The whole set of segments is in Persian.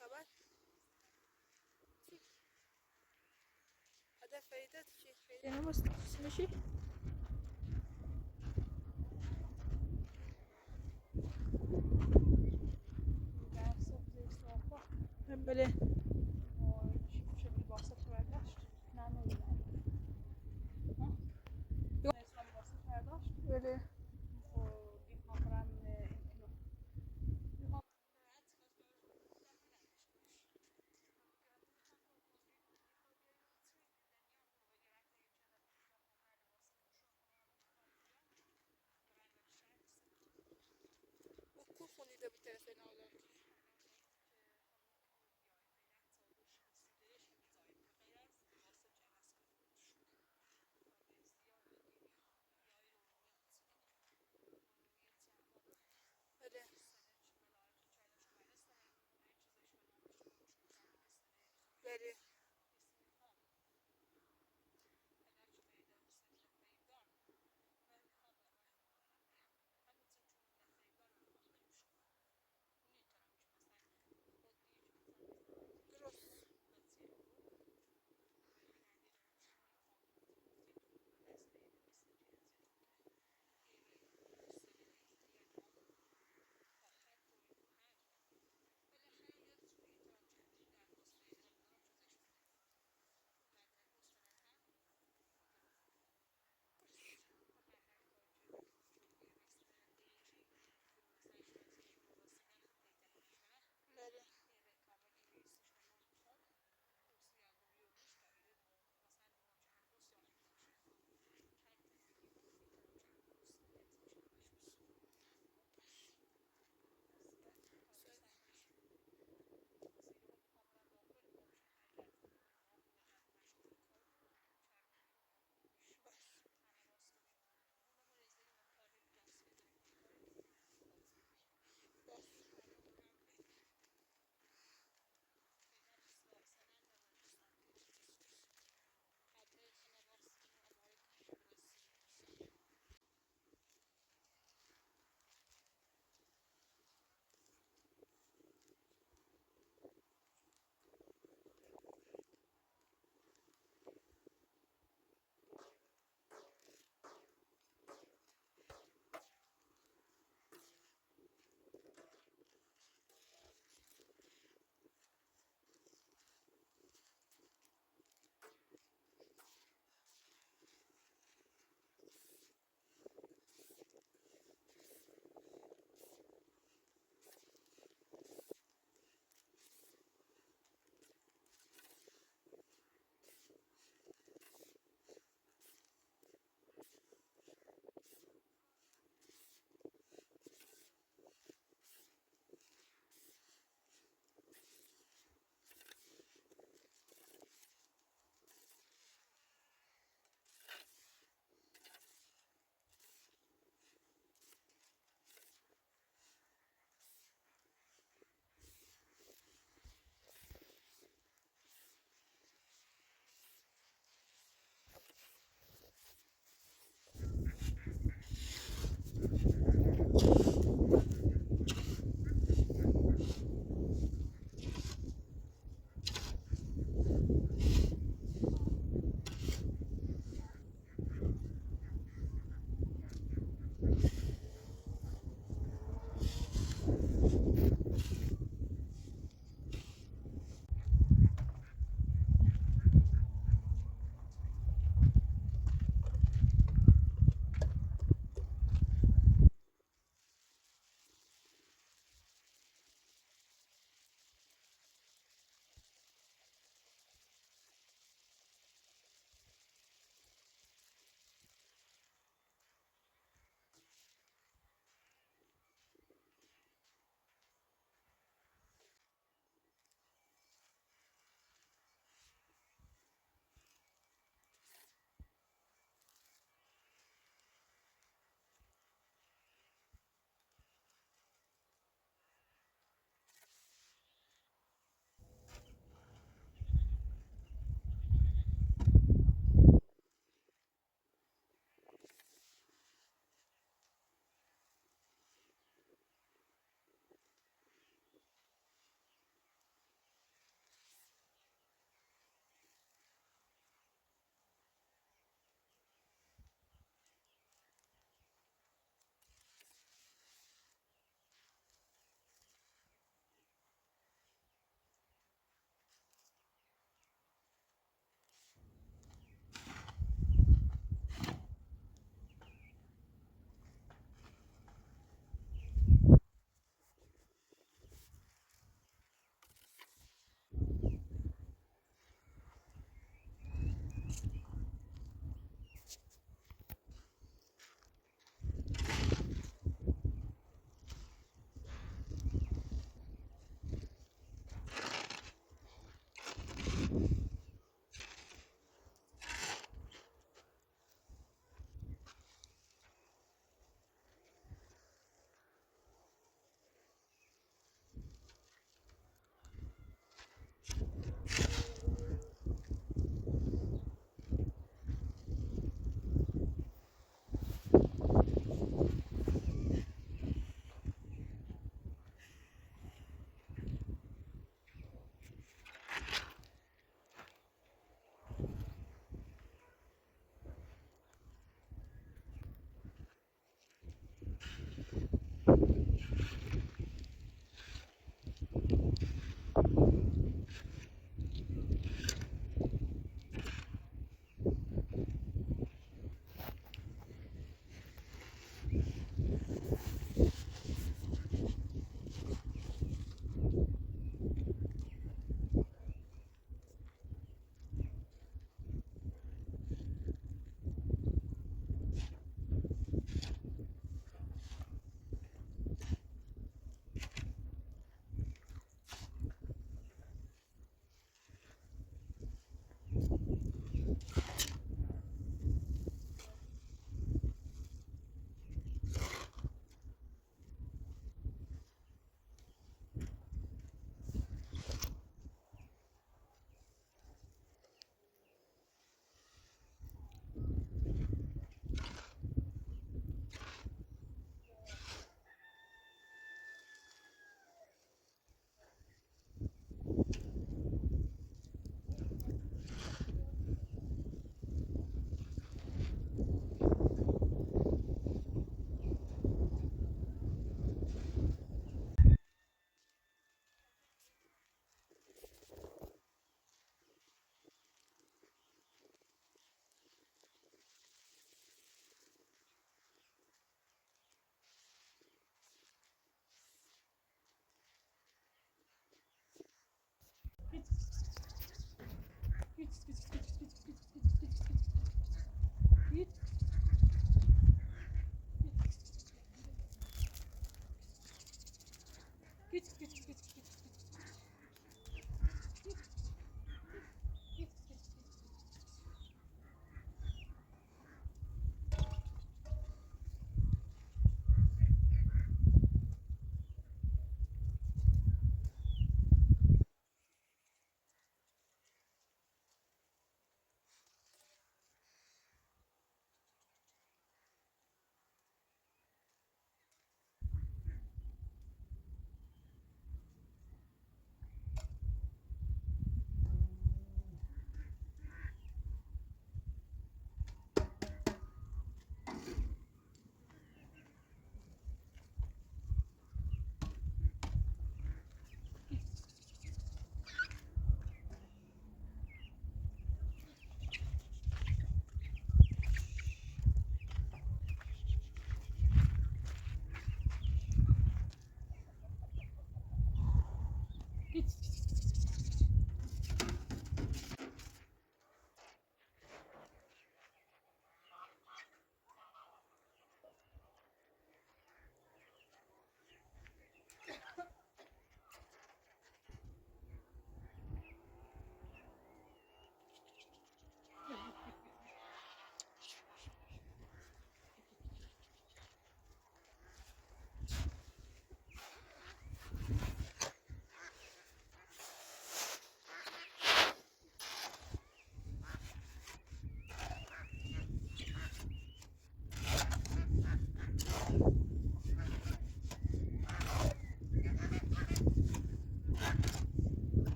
خبر؟ هذا فايدة شيء فايدة بس ماشي بله بله وكيف خونده بود تلفن اولاد بله بله درست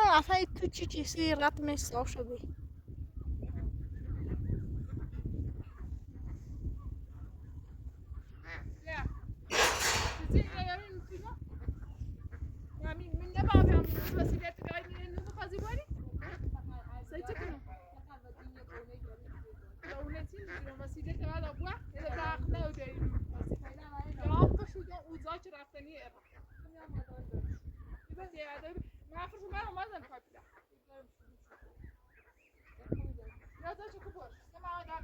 اصلا تو چی چیزی رتم صاف شده. Ja. Sie sehen ja im Film. Ja, من نبافم وسیله تکانی نو خازی باری. سایت کنم. اون چیز بیرون وسیله تکان آبوا. إذا داخل ودايم. يا عم شو ده وزاج رفتني. يبقى دي هذا ما أعرف ما هو مازن فابلا. يا زاج كبر. سمع هذا.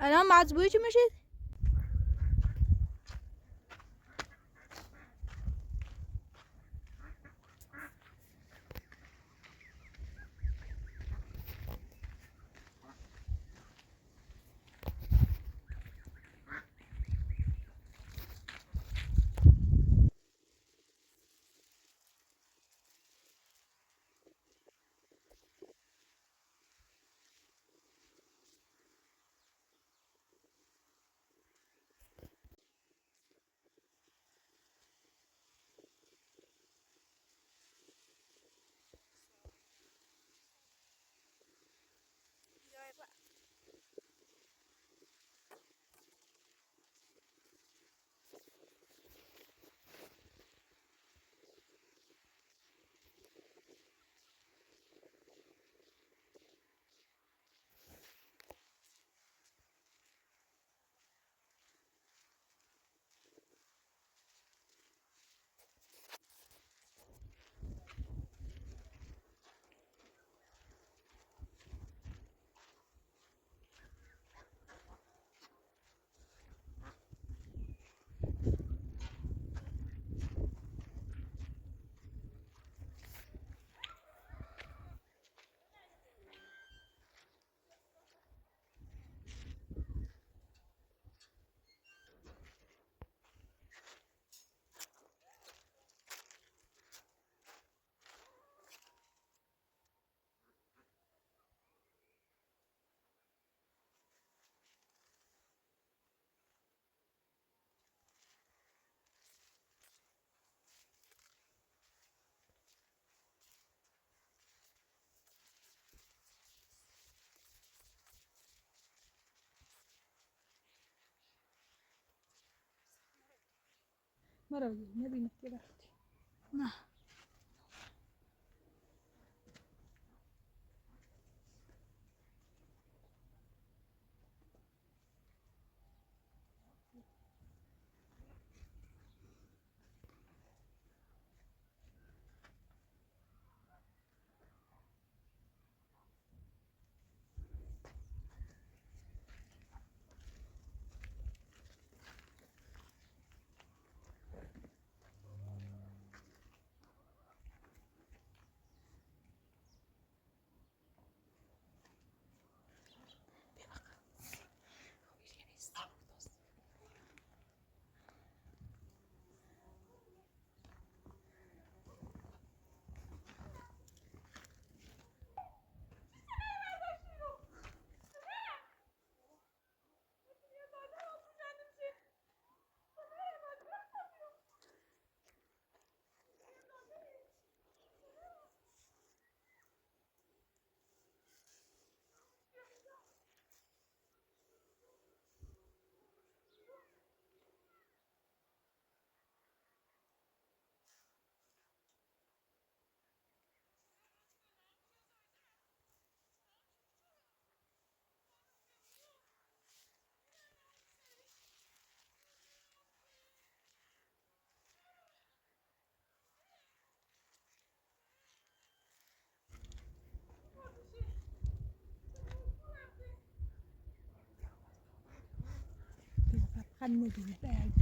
الان مطبوعی چی میشید؟ مرا نبینه که رفتی. نه. نداری برگ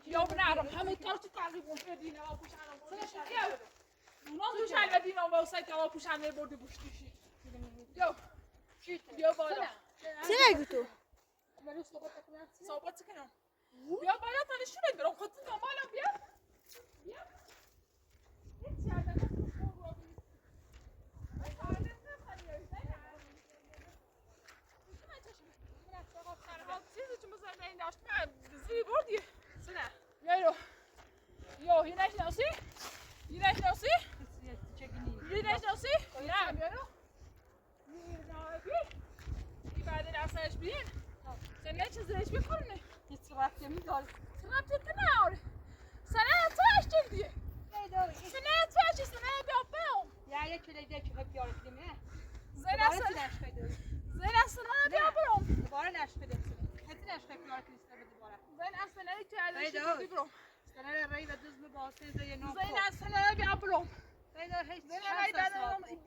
یا بنارم همه تاش تقریبا شدی نه پوشانم اونا پوشان بدین اون واسه تا پوشان برده بوشتیشی یا بالا چه تو صحبت کنم بیا بالا تا نشونه برام خودت بالا بیا Yo, you next now see? You next now see? You next now see? نعم يارو. Die beiden erstens spielen. Sen ne çizgiler spielen ne? Hiç sırat yemin ol. Sınav tuttu ne var? Sana taş geldi. Neydi o? Sana taş, sana yapalım. Ya ya çölede çıkıp yorduk değil mi? Zena Sana sana. neşkaydı. Zena sana yapalım. Duvara neşkaydı. Hadi neşkaydı yorduk istemedi duvara. Zena sana hiç Neydi yerleşti o? bro. Sana rey ve düz mü basın diye ne Zena sana yapalım. Neydi o? Hiç Zena haydan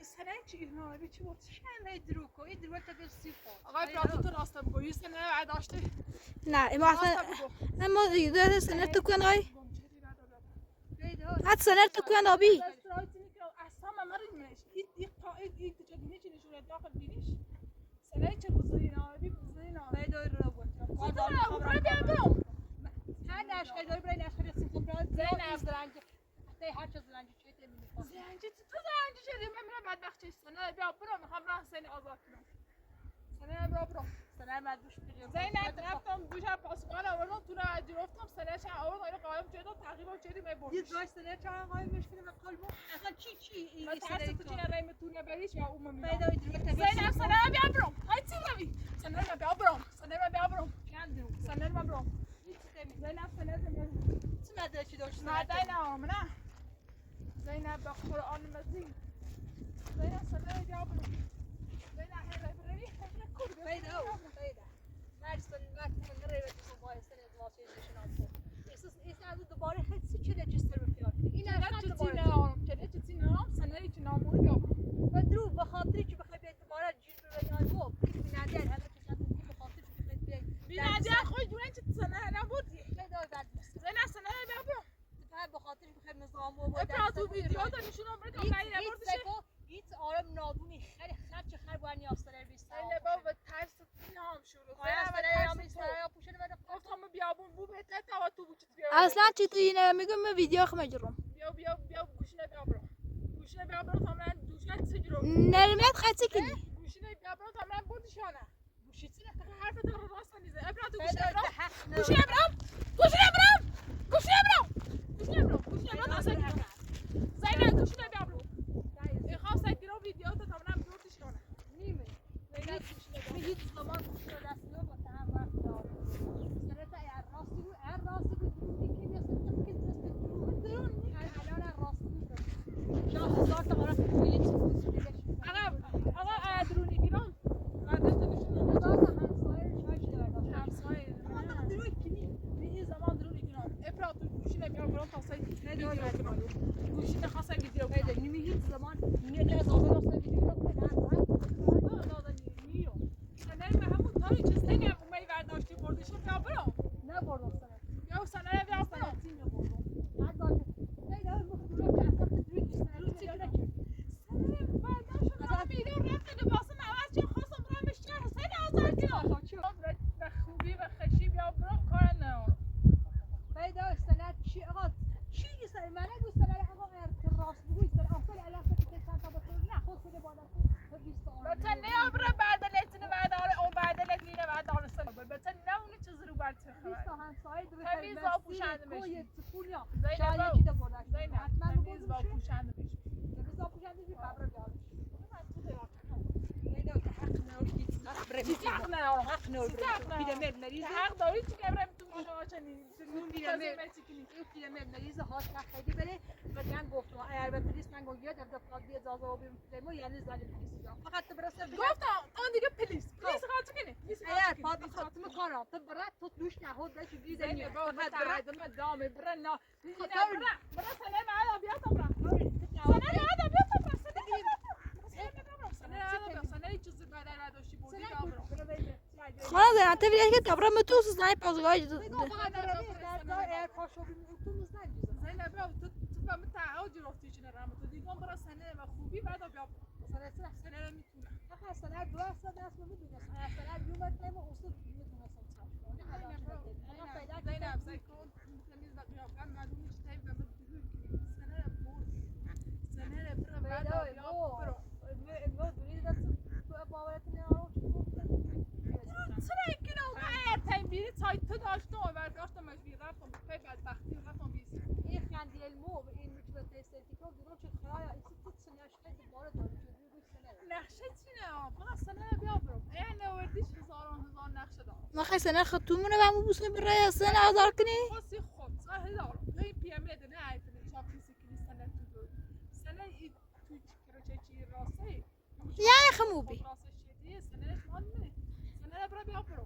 sana hiç ihmal bir şey oldu. Şen hey druko. İyi druko tabii sifo. آقای پراتو راسته بگو یه سنه بعد داشته نه اما اما یه سنر تو کن آی Neydi o? هات سنر تو کن آبی اصلا ممرنش این تا این تو چه چی نشونه داخل بینیش سنه چه بزرین آبی بزرین آبی Neydi o robot? برای بیام برام Her neşkaydı buraya neşkaydı sifo. Zeynep. Zrenci. Hatta her şey zrenci çöğüt emini. زنجی تو زنجی شدی من میرم بدبخت چه سنه بیا برام میخوام راه سنه آزاد کنم سنه بیا برام Sana merdüş biliyorum. زینب رفتم گوشم پاسبان آوردم تو را گرفتم سنه چه آورد اینا قایم شدم تقریبا چه می Biz بردیش baş sene çağın kaymış gibi kalbim. Aslında çi من ترس تو چه رای میتونه بریش یا اون Neydi میدم o? Druko tabii زینب سنه رو بیا برام های چی روی سنه رو بیا برام سنه رو بیا برام Kendim. سنه رو برام Hiç istemiyorum. زینب سنه رو Tümede çi doşsun. مردای نه نه زینب به قرآن مزید زینب سنه رو بیا برام زینب هر بری Neydi o? Neydi? Mersin vakti nereye verirsin bu ayı sene duası edişin altı. İsa'da duvarı hepsi çile çister bitiyor. İn چرا aşağı چی duvarı. نام چرا چی نام سنه چی نامونو بیا Ve duru به خاطری که بخوای بیت دوباره جیر بیان و بیننده همه کشات به خاطری که بخوای بیای. بیننده خوی دونه چی سنه نبودی Neydi o ben? زینب سنه رو بیا برام Fهم به خاطری که بخوای نظام و افراد ویدیو دا نشونم بده تا غیر نبردشه هیچ آرام نادونی خیلی خرچ خر باید نیاستره بیست. خیلی بابا ترس نام شروع خواهی زینب استره یا ترس میستره یا پوشنه بده. گفتم بیابون بو بهتر تا تو بوچت بیا اصلا چی تو اینه میگم من ویدیو خم جرم بیا گوشینه بیا برام گوشینه بیا برام تا من دوشت سجرو نرمیت خطی کنی گوشینه بیا برام تا من بردشانه Buşitsine. حرف تو رو راست نیزه افراد Neydi گوشینه o? برام Heh, گوشینه برام گوشینه برام گوشینه برام گوشینه برام گوشینه برام اصلا زینب گوشینه بیا برام خواست گیرو ویدیو تا من بردشانه نیمه. زینب گوشینه می هیچ زمان پوشنه دست نو با تهم وقت داره. سره تا ار راستی بود که بیاست که درون الان راستی بود. شما هزار تا قرار یه چیز دیگه آقا ادرونی گیرم قدرت نشون هزار تا همسایه شاید شده برداشت. همسایه اما دروی کنی لیست همسایه دو تمیز با پوشنده کوی سکونیا زینب شاید یکی برداشت زینب حتما تمیز با بگوشه پوشنده بشه تمیز با پوشنده بشه ببر بیارش من تو دارم حق حق داری تو کبرم تو شاچنی اون پیرمرد مریض هاش خیلی بره و دیگه گفتم اگر به پلیس من گفت یاد دفعه قاضی اجازه رو بیم یعنی زن پلیس فقط تو برسه گفتم آن دیگه پلیس خاطر کنه اگر پاد خاطر میکنم تو برات تو دوش نهود بشی دیدی زینب با متعدم دام برنا خاطر برا سلام علی بیات برا سلام علی بیات برا سلام چیزی بدل نداشتی بودی خلاص زینب تو بیای که دبرم تو سنای پاسگاه زینب تو با متعهد رفتی چه نرم تو دیگه برا سنه و خوبی بعد بیا سنه میتونه آخه سنه دو هفته دست میدونم سنه دو وقت ما اصلا میدونم زینب سکون تمیز بقیه کم معلومه چه تایی به من سنه بردی سنه برا بعد بیا برو ما دونید دست تو باورت نمیاره چرا اینکه نه تایم بیری تایت تو داشتم و برگشتم مجبور رفتم پی بدبختی رفتم بیست این خندی المو این میتونه تستیکو درو چه خرایا این ست سنش خیلی بار داره نقشه چینه فقط سنه بیا برو این نوردیش هزار نقشه دارم ما خیلی سنه خطومونه و همون بوسنه برای سنه آزار کنی خاصی خود سه دارم این پیامده نه ایتونه شاپیسی کنی سنه تو سنه ای تو چی راسته یعنی خموبی راسته شدی سنه مان منه سنه برو بیا برو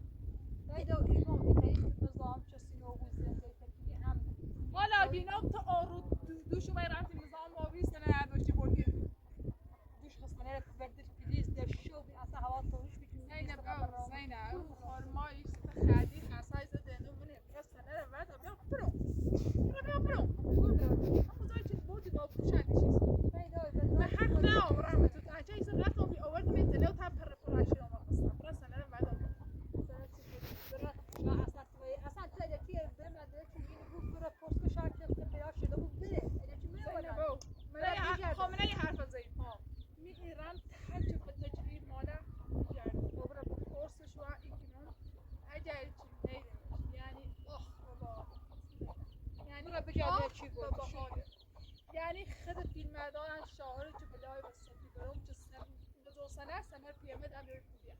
ایدو ایمو این نظام چسی نوگوز زنده تکی هم حالا بینام تو آرو دوشو باید رفتی نظام آبی سنه نداشتی بردی دوش خستانه بردش پلیس در شو بی اصلا هوا توش بیکنی زینب خورمایی خدی خسای زده نمونه برو سنه رو بعد بیا برو همون جایی که بودی با پوشنگی چیز به حق نه آورم تو تاچه ایسا رفتم بی آورد می دلو تا پرپراشی رو مقصد برو سنه رو بعد اصلا تو اگه که بمده چون این بود برای پست شرکت پیدا شده بود بره اگه چی میره خامنه ی حرف زید می ایران تحجب تجربه مالا میگرد اوبرا با کورسش و ایکنون اگر چی نیده یعنی بابا یعنی بگرده چی بود یعنی خود فیلمدان شاعر چه بلای وسطی برام چه سنه پیامد امیر خوبیه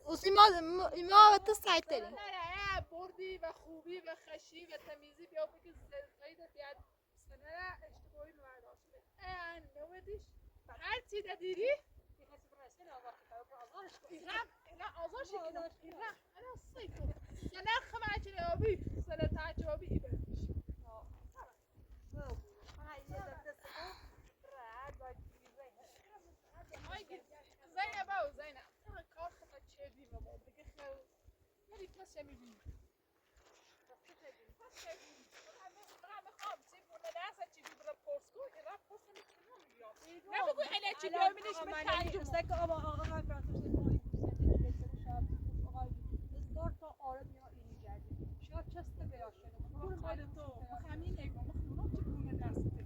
اوسی ما تو سایت داریم نه بردی و خوبی و خشی و تمیزی بیا بگی زید بیاد سنه اشتباهی برداشت نویدیش هر چی دیدی اینا آزارش اینا انا سیکو سنه خماچی آبی سنه تاچ آبی ایبرش زینب کار خدا چه دیم ما دیگه خیلی ولی پس میبینی من میخوام سیبونه دست چیزی برای پرسکو ایران پرس نمیتونم بیام نبگو اله چی بیام اینش متعجب استک آقای فرانسوی ماهی گوسنده که شاید آقای دور تا آره بیا اینی جدی شاید چسته بیا شده برو خیلی تو همین نگاه مخنونم چی بونه دسته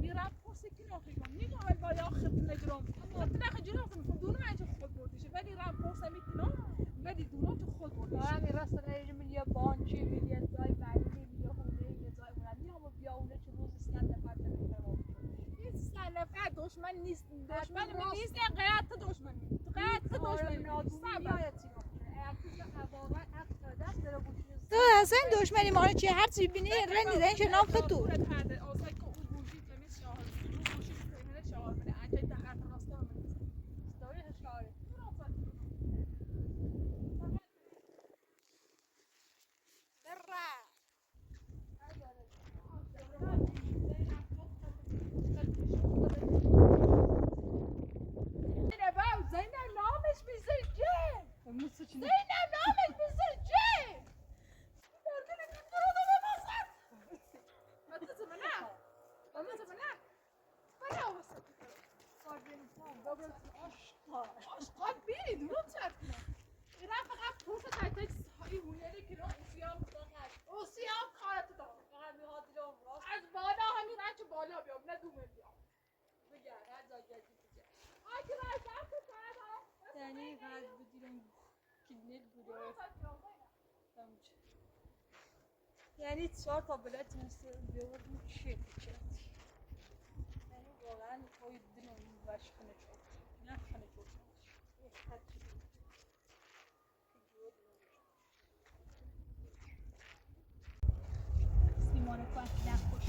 میرم پرسی که نخیگم نگاه اول باید خط نجرم خط نجرم کنم دونه انچه خود بردیشه ولی رم پرسه میتونم ولی دونه تو خود بردیشه دارم این راست نجرم من یه بانچی من یه زای معلومی من یه هونه یه زای اونمی هم بیا اونه چه روز سند نفر بکنم این سند نفر دشمن نیست دشمن من نیست قیاد تو دشمن قیاد تو دشمن صبر تو اصلا دشمنی ما چی هر چی بینی رنگ دیدن چه نام خطور زینب نامش میزه زینب نامش میزه مردن این برو دو بمازد مدت منه بلا وسط آشقال بیرید اونو چرد کنم ایران فقط پوست تایتک سایی هونیلی که رو اوسیام بخواهد اوسیام کارت دارم فقط میخواد دیدم از بالا همین رنچ بالا بیام نه دومه بیام بگر هر جا گردی بگر آی که رای شرف کنه دارم یعنی قرد بگیرم که نت بوده یعنی 4 تا بلت مثل بیاوردیم چیه کرد یعنی واقعا توی دلم باش خنه شد نه خنه شد سیمان کو اصلا خوش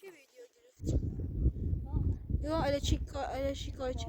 چی ویدیو گرفت؟ یا الان چی کار چه